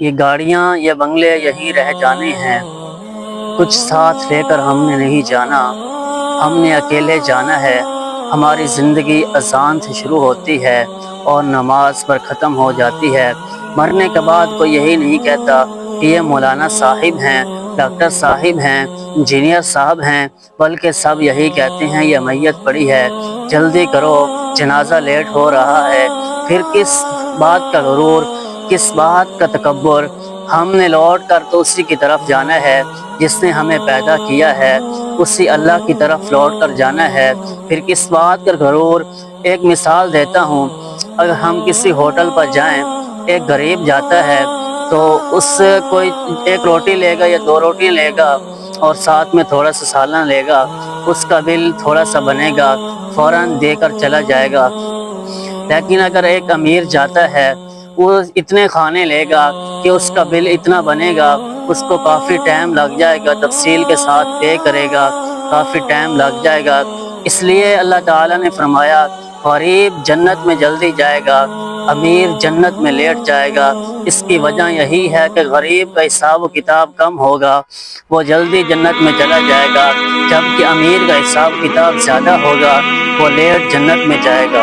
یہ گاڑیاں یہ بنگلے یہی رہ جانے ہیں، کچھ ساتھ لے کر ہم نے نہیں جانا، ہم نے اکیلے جانا ہے۔ ہماری زندگی اذان سے شروع ہوتی ہے اور نماز پر ختم ہو جاتی ہے۔ مرنے کے بعد کوئی یہی نہیں کہتا کہ یہ مولانا صاحب ہیں، ڈاکٹر صاحب ہیں، انجینئر صاحب ہیں، بلکہ سب یہی کہتے ہیں یہ میت پڑی ہے، جلدی کرو، جنازہ لیٹ ہو رہا ہے۔ پھر کس بات کا غرور، کس بات کا تکبر؟ ہم نے لوٹ کر تو اسی کی طرف جانا ہے جس نے ہمیں پیدا کیا ہے، اسی اللہ کی طرف لوٹ کر جانا ہے۔ پھر کس بات کا غرور؟ ایک مثال دیتا ہوں، اگر ہم کسی ہوٹل پر جائیں، ایک غریب جاتا ہے تو اس سے کوئی ایک روٹی لے گا یا دو روٹیاں لے گا اور ساتھ میں تھوڑا سا سالن لے گا، اس کا بل تھوڑا سا بنے گا، فوراً دے کر چلا جائے گا۔ لیکن اگر ایک امیر جاتا ہے، وہ اتنے کھانے لے گا کہ اس کا بل اتنا بنے گا، اس کو کافی ٹائم لگ جائے گا، تفصیل کے ساتھ پے کرے گا، کافی ٹائم لگ جائے گا۔ اس لیے اللہ تعالیٰ نے فرمایا غریب جنت میں جلدی جائے گا، امیر جنت میں لیٹ جائے گا۔ اس کی وجہ یہی ہے کہ غریب کا حساب و کتاب کم ہوگا، وہ جلدی جنت میں چلا جائے گا، جبکہ امیر کا حساب کتاب زیادہ ہوگا، وہ لیٹ جنت میں جائے گا۔